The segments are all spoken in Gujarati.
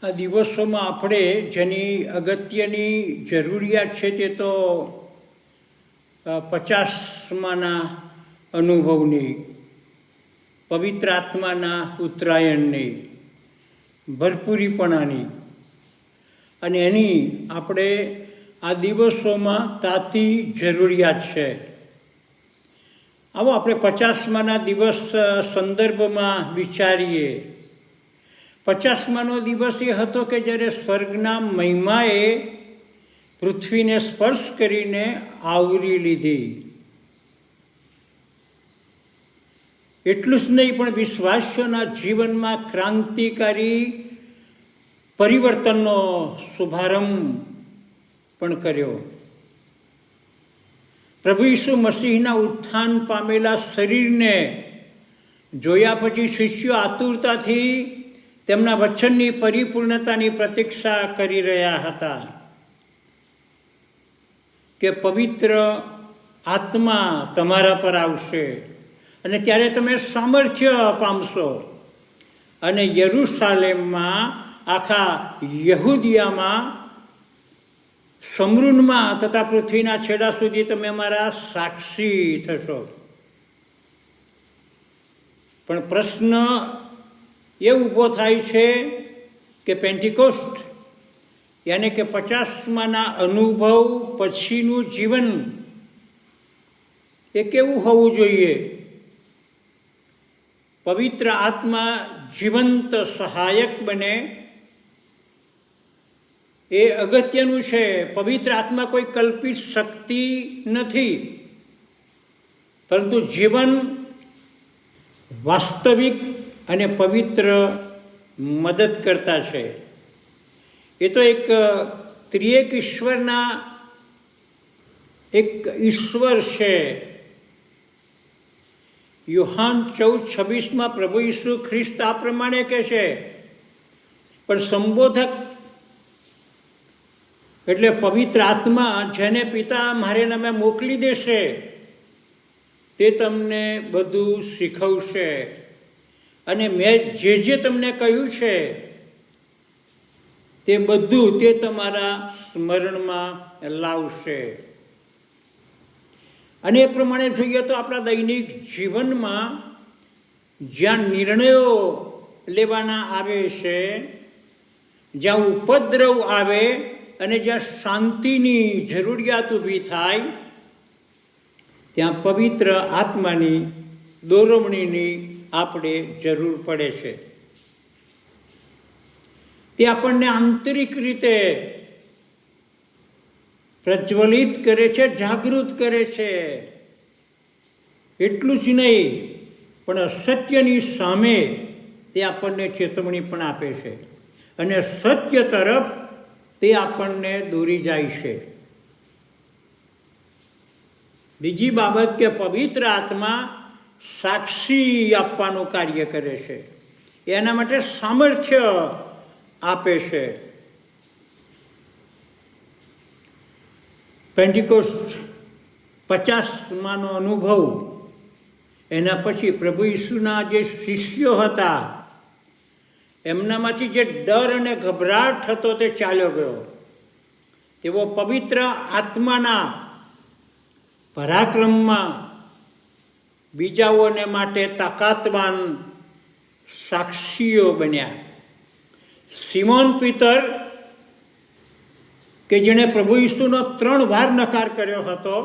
આ દિવસોમાં આપણે જેની અગત્યની જરૂરિયાત છે તે તો 50માના અનુભવની, પવિત્ર આત્માના ઉત્તરાયણની, ભરપૂરીપણાની, અને એની આપણે આ દિવસોમાં તાતી જરૂરિયાત છે. આવો આપણે 50માના દિવસ સંદર્ભમાં વિચારીએ. 50માનો દિવસ એ હતો કે જ્યારે સ્વર્ગના મહિમાએ પૃથ્વીને સ્પર્શ કરીને આવરી લીધી. એટલું જ નહીં, પણ વિશ્વાસીઓના જીવનમાં ક્રાંતિકારી પરિવર્તનનો શુભારંભ પણ કર્યો. પ્રભુ ઈસુ મસીહના ઉત્થાન પામેલા શરીરને જોયા પછી શિષ્યો આતુરતાથી તેમના વચનની પરિપૂર્ણતાની પ્રતીક્ષા કરી રહ્યા હતા કે પવિત્ર આત્મા તમારા પર આવશે અને ત્યારે તમે સામર્થ્ય પામશો અને યરૂશાલેમમાં, આખા યહૂદિયામાં, સમૃદ્ધમાં તથા પૃથ્વીના છેડા સુધી તમે અમારા સાક્ષી થશો. પણ પ્રશ્ન એ ઊભો થાય છે કે પેન્ટિકોસ્ટ યાને કે 50માના અનુભવ પછીનું જીવન એ કેવું હોવું જોઈએ? પવિત્ર આત્મા જીવંત સહાયક બને એ અગત્યનું છે. પવિત્ર આત્મા કોઈ કલ્પિત શક્તિ નથી, પરંતુ જીવન વાસ્તવિક અને પવિત્ર મદદ કરતા છે. એ તો એક ત્રિએક ઈશ્વરના એક ઈશ્વર છે. યોહાન 14:26 પ્રભુ ઈસુ ખ્રિસ્ત આ પ્રમાણે કહે છે, પણ સંબોધક એટલે પવિત્ર આત્મા જેને પિતા મારે નામે મોકલી દેશે તે તમને બધું શીખવશે અને મેં જે તમને કહ્યું છે તે બધું તે તમારા સ્મરણમાં લાવશે. અને એ પ્રમાણે જોઈએ તો આપણા દૈનિક જીવનમાં જ્યાં નિર્ણયો લેવાના આવે છે, જ્યાં ઉપદ્રવ આવે અને જ્યાં શાંતિની જરૂરિયાત ઊભી થાય, ત્યાં પવિત્ર આત્માની દોરવણીની આપણે જરૂર પડે છે. તે આપણને આંતરિક રીતે પ્રજ્વલિત કરે છે, જાગૃત કરે છે. એટલું જ નહીં, પણ અસત્યની સામે તે આપણને ચેતવણી પણ આપે છે અને સત્ય તરફ તે આપણને દોરી જાય છે. બીજી બાબત કે પવિત્ર આત્મા સાક્ષી આપવાનું કાર્ય કરે છે, એના માટે સામર્થ્ય આપે છે. પેન્ટિકોસ્ટ 50માનો અનુભવ, એના પછી પ્રભુ ઈસુના જે શિષ્યો હતા એમનામાંથી જે ડર અને ગભરાટ હતો તે ચાલ્યો ગયો. તેઓ પવિત્ર આત્માના પરાક્રમમાં બીજાઓને માટે તાકાતવાન સાક્ષીઓ બન્યા. સિમોન પીતર કે જેણે પ્રભુ ઈસુનો 3 વાર નકાર કર્યો હતો,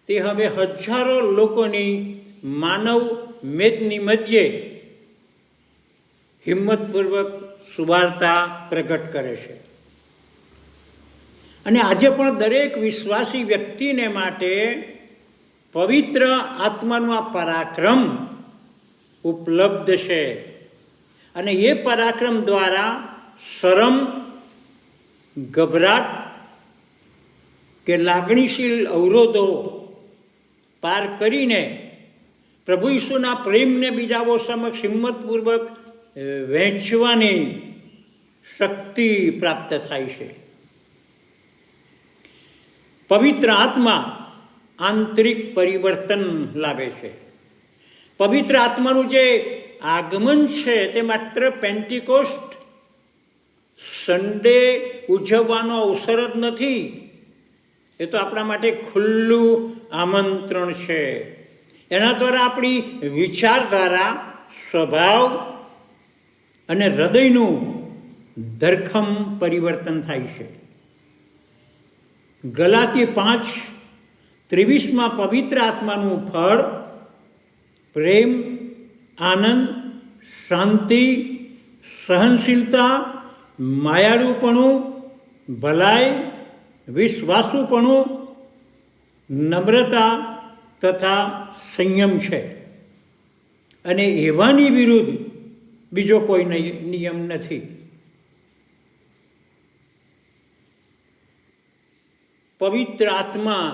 તે હવે હજારો લોકોની માનવ મેદની મધ્યે હિંમતપૂર્વક સુવાર્તા પ્રગટ કરે છે. અને આજે પણ દરેક વિશ્વાસી વ્યક્તિને માટે પવિત્ર આત્માનું આ પરાક્રમ ઉપલબ્ધ છે. અને એ પરાક્રમ દ્વારા શરમ, ગભરાટ કે લાગણીશીલ અવરોધો પાર કરીને પ્રભુ ઈસુના પ્રેમને બીજાઓ સમક્ષ હિંમતપૂર્વક વહેંચવાની શક્તિ પ્રાપ્ત થાય છે. પવિત્ર આત્મા આંતરિક પરિવર્તન લાવે છે. પવિત્ર આત્માનું જે આગમન છે તે માત્ર પેન્ટિકોસ્ટ સન્ડે ઉજવવાનો અવસર જ નથી, એ તો આપણા માટે ખુલ્લું આમંત્રણ છે. એના દ્વારા આપણી વિચારધારા, સ્વભાવ અને હૃદયનું ધરખમ પરિવર્તન થાય છે. ગલાતી 5:23 પવિત્ર આત્માનું ફળ પ્રેમ, આનંદ, શાંતિ, સહનશીલતા, માયાળુપણું, ભલાઈ, વિશ્વાસુપણું, નમ્રતા તથા સંયમ છે. અને એવાની વિરુદ્ધ બીજો કોઈ નિયમ નથી. પવિત્ર આત્મા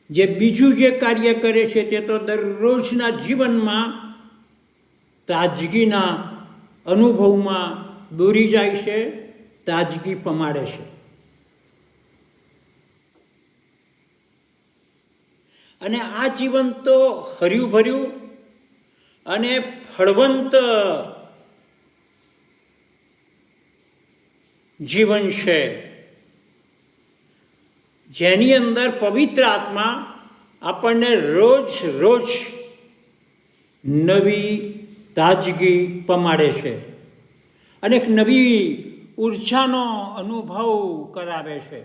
જે બીજું જે કાર્ય કરે છે તે તો દરરોજના જીવનમાં તાજગીના અનુભવમાં દોરી જાય છે, તાજગી પમાડે છે. અને આ જીવન તો હર્યું ભર્યું અને ફળવંત જીવન છે, જેની અંદર પવિત્ર આત્મા આપણને રોજ રોજ નવી તાજગી પમાડે છે અને એક નવી ઉર્જાનો અનુભવ કરાવે છે.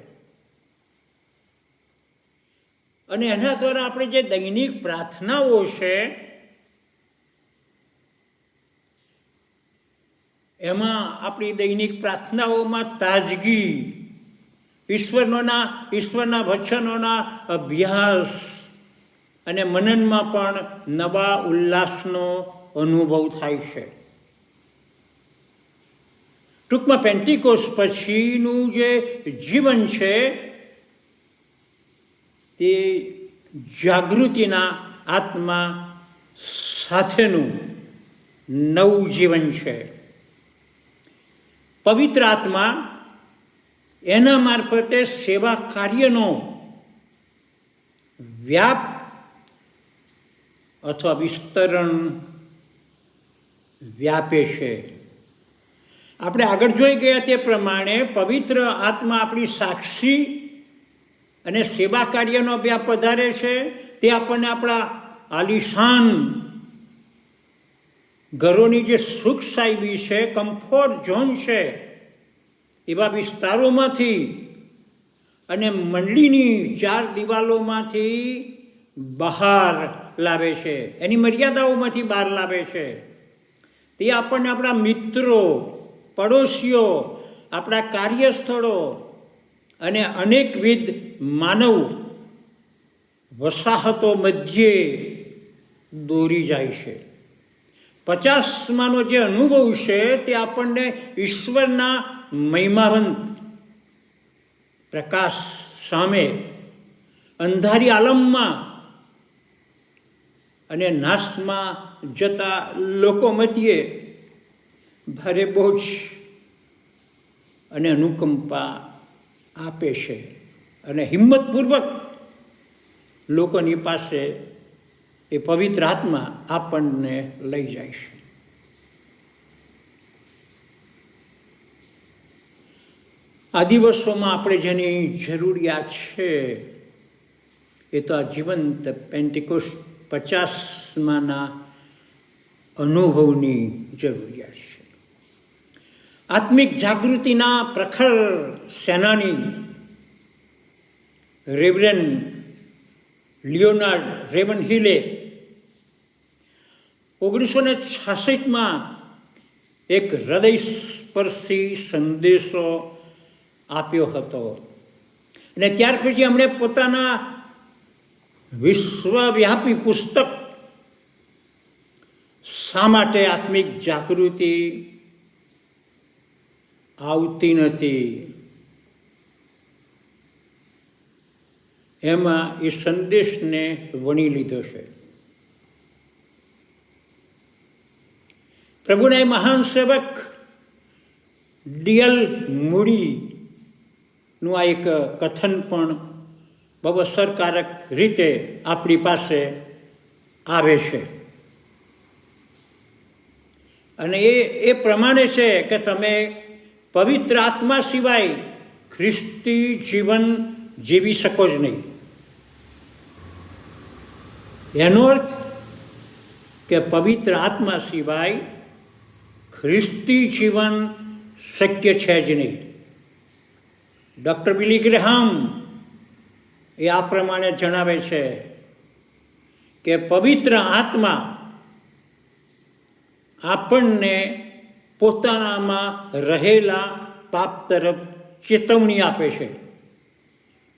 અને એના દ્વારા આપણે જે દૈનિક પ્રાર્થનાઓ છે એમાં આપણી દૈનિક પ્રાર્થનાઓમાં તાજગી, ઈશ્વરના વચનોના અભ્યાસ અને મનનમાં પણ નવા ઉલ્લાસનો અનુભવ થાય છે. ટૂંકમાં પેન્ટિકોસ્ટ પછીનું જે જીવન છે તે જાગૃતિના આત્મા સાથેનું નવું જીવન છે. પવિત્ર આત્મા એના મારફતે સેવા કાર્યનો વ્યાપ અથવા વિસ્તરણ વ્યાપે છે. આપણે આગળ જોઈ ગયા તે પ્રમાણે પવિત્ર આત્મા આપણી સાક્ષી અને સેવા કાર્યનો વ્યાપ વધારે છે. તે આપણને આપણા આલિશાન ઘરોની જે સુખ સાહેબી છે, કમ્ફર્ટ ઝોન છે, એવા વિસ્તારોમાંથી અને મંડળીની 4 દિવાલોમાંથી બહાર લાવે છે, એની મર્યાદાઓમાંથી બહાર લાવે છે. તે આપણને આપણા મિત્રો, પડોશીઓ, આપણા કાર્યસ્થળો અને અનેકવિધ માનવ વસાહતો મધ્યે દોરી જાય છે. 50માનો જે અનુભવ છે તે આપણને ઈશ્વરના મહિમાવંત પ્રકાશ સામે અંધારી આલમમાં અને નાશમાં જતા લોકો મધ્યે ભારે બોજ અને અનુકંપા આપે છે અને હિંમતપૂર્વક લોકોની પાસે એ પવિત્ર આત્મા આપણને લઈ જાય છે. આ દિવસોમાં આપણે જેની જરૂરિયાત છે એ તો આ જીવંત પેન્ટિકોસ્ટ 50માના અનુભવની જરૂરિયાત છે. આત્મિક જાગૃતિના પ્રખર સેનાની રેવરેન્ડ લિયોનાર્ડ રેવનહિલે 1966માં એક હૃદયસ્પર્શી સંદેશો આપ્યો હતો અને ત્યાર પછી એમણે પોતાના વિશ્વવ્યાપી પુસ્તક શા માટે આત્મિક જાગૃતિ આવતી નથી એમાં એ સંદેશને વણી લીધો છે. પ્રભુના મહાન સેવક ડીએલ મૂડીનું આ એક કથન પણ બહુ અસરકારક રીતે આપણી પાસે આવે છે. અને એ પ્રમાણે છે કે તમે પવિત્ર આત્મા સિવાય ખ્રિસ્તી જીવન જીવી શકો જ નહીં. એનો અર્થ કે પવિત્ર આત્મા સિવાય ખ્રિસ્તી જીવન શક્ય છે જ નહીં. ડૉક્ટર બિલી ગ્રેહામ એ આ પ્રમાણે જણાવે છે કે પવિત્ર આત્મા આપણને પોતાનામાં રહેલા પાપ તરફ ચેતવણી આપે છે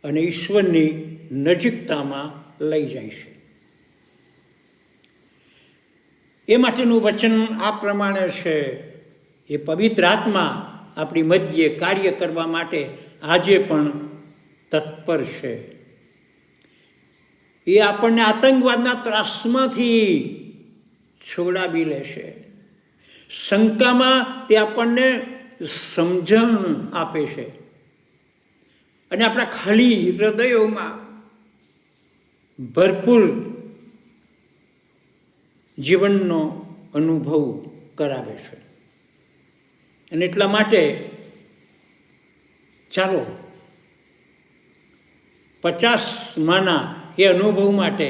અને ઈશ્વરની નજીકતામાં લઈ જાય છે. એ માટેનું વચન આ પ્રમાણે છે. એ પવિત્ર આત્મા આપણી મધ્યે કાર્ય કરવા માટે આજે પણ તત્પર છે. એ આપણને આતંકવાદના ત્રાસમાંથી છોડાવી લેશે. શંકામાં તે આપણને સમજણ આપે છે અને આપણા ખાલી હૃદયોમાં ભરપૂર જીવનનો અનુભવ કરાવે છે. અને એટલા માટે ચાલો 50માના એ અનુભવ માટે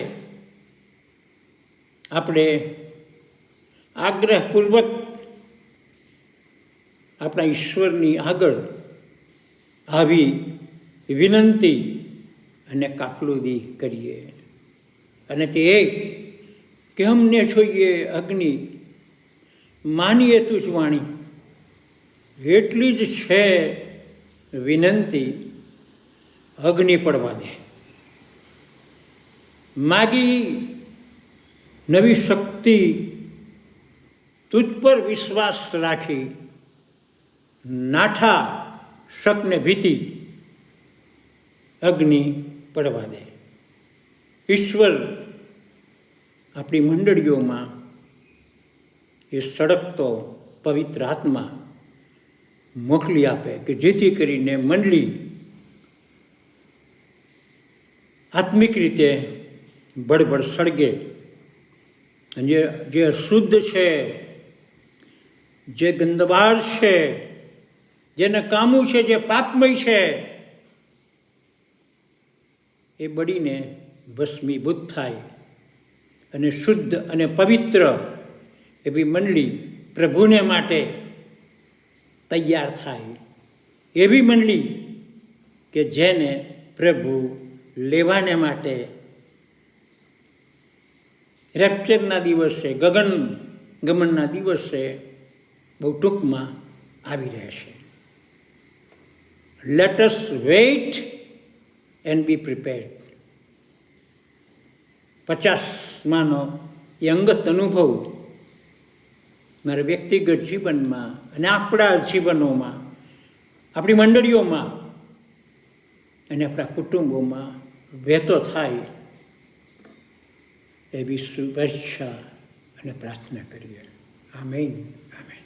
આપણે આગ્રહપૂર્વક આપણા ઈશ્વરની આગળ આવી વિનંતી અને કાકલુદી કરીએ. અને તે કે અમને જોઈએ અગ્નિ, માનીએ તું જ વાણી. એટલી જ છે વિનંતી, અગ્નિ પડવા દે. માગી નવી શક્તિ, તુજ પર વિશ્વાસ રાખી, નાઠા શકને ભીતિ, અગ્નિ પડવા દે. ઈશ્વર આપણી મંડળીઓમાં એ સળગતો પવિત્ર આત્મા મોકલી આપે કે જેથી કરીને મંડળી આત્મિક રીતે બળબડ સળગે. જે અશુદ્ધ છે, જે ગંદવાળ છે, જે નકામું છે, જે પાપમય છે, એ બળીને ભસ્મીભૂત થાય અને શુદ્ધ અને પવિત્ર એવી મંડળી પ્રભુને માટે તૈયાર થાય. એવી મંડળી કે જેને પ્રભુ લેવાને માટે રેપ્ચરના દિવસે, ગગન ગમનના દિવસે બહુ ટૂંકમાં આવી રહેશે. Let us wait and be prepared. 50માનો એ અંગત અનુભવ મારા વ્યક્તિગત જીવનમાં અને આપણા જીવનોમાં, આપણી મંડળીઓમાં અને આપણા કુટુંબોમાં વહેતો થાય એવી શુભેચ્છા અને પ્રાર્થના કરીએ. Amen, amen.